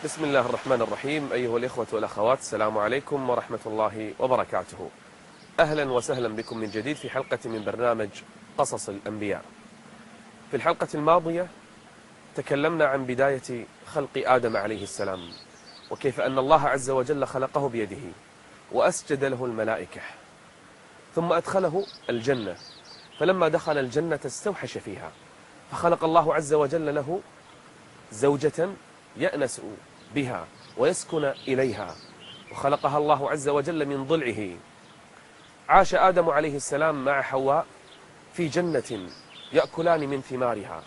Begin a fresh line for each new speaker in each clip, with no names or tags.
بسم الله الرحمن الرحيم. أيها الإخوة والأخوات، السلام عليكم ورحمة الله وبركاته. أهلا وسهلا بكم من جديد في حلقة من برنامج قصص الأنبياء. في الحلقة الماضية تكلمنا عن بداية خلق آدم عليه السلام، وكيف أن الله عز وجل خلقه بيده وأسجد له الملائكة، ثم أدخله الجنة، فلما دخل الجنة استوحش فيها، فخلق الله عز وجل له زوجة يأنس بها ويسكن إليها، وخلقها الله عز وجل من ضلعه. عاش آدم عليه السلام مع حواء في جنة، يأكلان من ثمارها،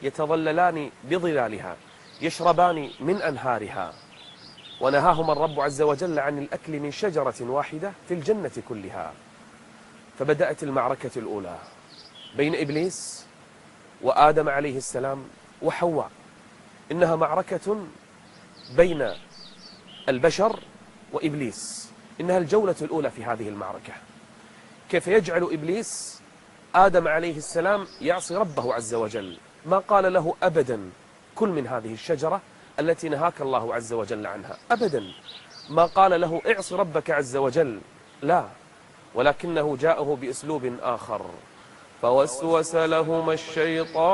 يتظللان بظلالها، يشربان من أنهارها، ونهاهما الرب عز وجل عن الأكل من شجرة واحدة في الجنة كلها. فبدأت المعركة الأولى بين إبليس وآدم عليه السلام وحواء. إنها معركة بين البشر وإبليس، إنها الجولة الأولى في هذه المعركة. كيف يجعل إبليس آدم عليه السلام يعصي ربه عز وجل، ما قال له أبدا كل من هذه الشجرة التي نهاك الله عز وجل عنها، أبدا ما قال له اعص ربك عز وجل، لا، ولكنه جاءه بأسلوب آخر. فوسوس لهما الشيطان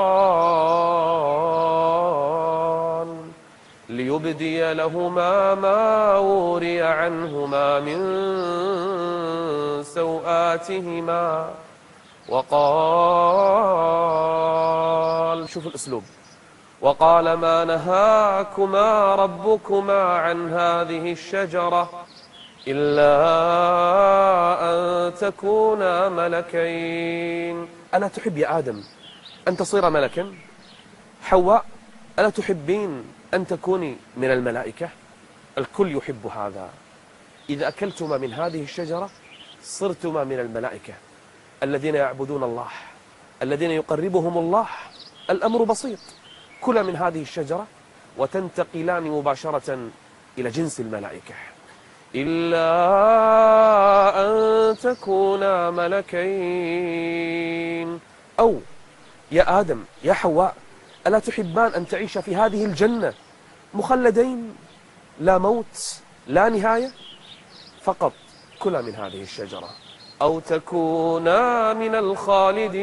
ليبدي لهما ما وري عنهما من سوآتهما، وقال، شوف الأسلوب، وقال ما نهاكما ربكما عن هذه الشجرة إلا أن تكونا ملكين. ألا تحب يا آدم أن تصير ملكا؟ حواء، ألا تحبين أن تكوني من الملائكة؟ الكل يحب هذا. إذا أكلتما من هذه الشجرة صرتما من الملائكة الذين يعبدون الله، الذين يقربهم الله. الأمر بسيط، كلا من هذه الشجرة وتنتقلان مباشرة إلى جنس الملائكة. إلا أن تكونا ملكين. أو يا آدم يا حواء، ألا تحبان أن تعيش في هذه الجنة مخلدين، لا موت لا نهاية؟ فقط كلا من هذه الشجرة أو تكونا من الخالدين.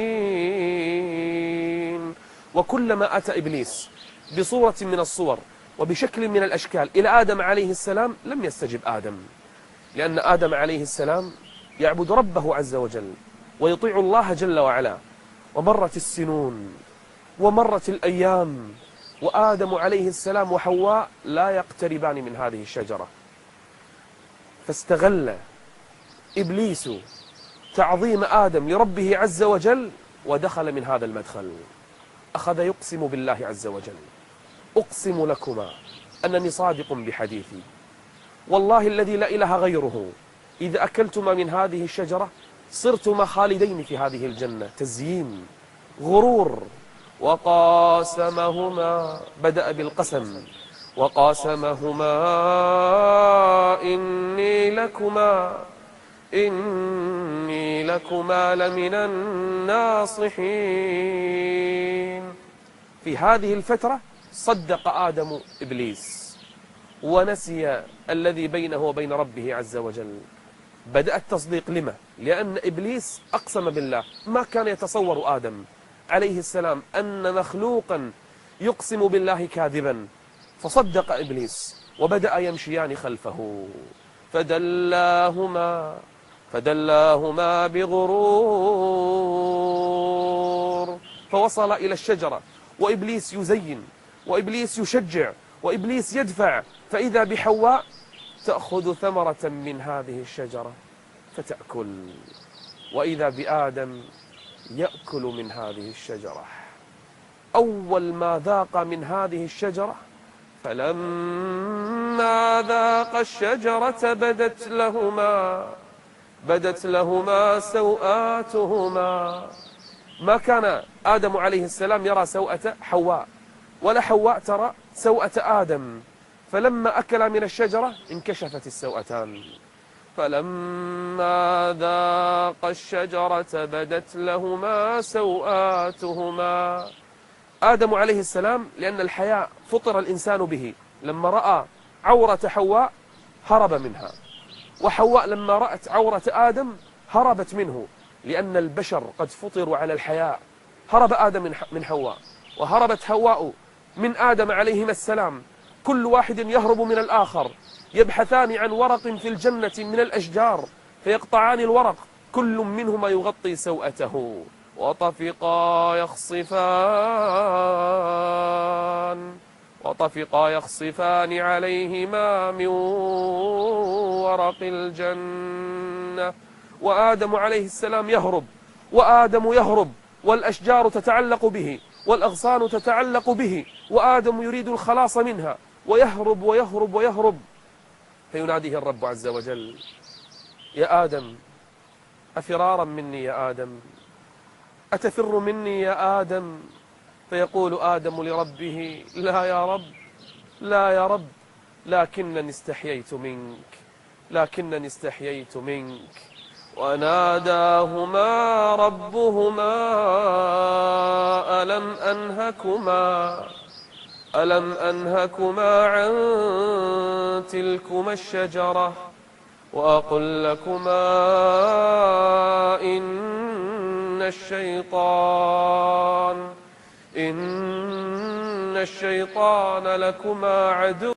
وكلما أتى إبليس بصورة من الصور وبشكل من الأشكال إلى آدم عليه السلام لم يستجب آدم، لأن آدم عليه السلام يعبد ربه عز وجل ويطيع الله جل وعلا. ومرت السنون ومرت الأيام وآدم عليه السلام وحواء لا يقتربان من هذه الشجرة، فاستغل إبليس تعظيم آدم لربه عز وجل ودخل من هذا المدخل. أخذ يقسم بالله عز وجل: أقسم لكما أنني صادق بحديثي، والله الذي لا إله غيره، إذا أكلتما من هذه الشجرة صرتما خالدين في هذه الجنة. تزيين، غرور. وقاسمهما، بدأ بالقسم، وقاسمهما إني لكما لمن الناصحين. في هذه الفترة صدق آدم إبليس ونسي الذي بينه وبين ربه عز وجل. بدأ التصديق. لما؟ لأن إبليس أقسم بالله. ما كان يتصور آدم عليه السلام أن مخلوقا يقسم بالله كاذبا، فصدق إبليس وبدأ يمشيان خلفه. فدلاهما بغرور، فوصل إلى الشجرة وإبليس يزين وإبليس يشجع وإبليس يدفع، فإذا بحواء تأخذ ثمرة من هذه الشجرة فتأكل، وإذا بآدم يأكل من هذه الشجرة. أول ما ذاق من هذه الشجرة، فلما ذاق الشجرة بدت لهما سوآتهما. ما كان آدم عليه السلام يرى سوءة حواء، ولا حواء ترى سوءة آدم، فلما أكل من الشجرة انكشفت السوءتان. فلما ذاق الشجرة بدت لهما سوآتهما. آدم عليه السلام، لأن الحياء فطر الإنسان به لما رأى عورة حواء هرب منها، وحواء لما رأت عورة آدم هربت منه، لأن البشر قد فطروا على الحياء. هرب آدم من حواء، وهربت حواء من آدم عليهما السلام، كل واحد يهرب من الآخر، يبحثان عن ورق في الجنة من الأشجار فيقطعان الورق، كل منهما يغطي سوءته، وطفقا يخصفان عليهما من ورق الجنة. وآدم عليه السلام يهرب، وآدم يهرب، والأشجار تتعلق به، والأغصان تتعلق به، وآدم يريد الخلاص منها، ويهرب ويهرب ويهرب، فيناديه الرب عز وجل: يا آدم، أفرارا مني يا آدم، أتفر مني يا آدم؟ فيقول آدم لربه: لا يا رب، لا يا رب، لكنني استحييت منك. وناداهما ربهما: ألم أنهكما عن تلكما الشجرة وأقل لكما إن الشيطان لكما عدو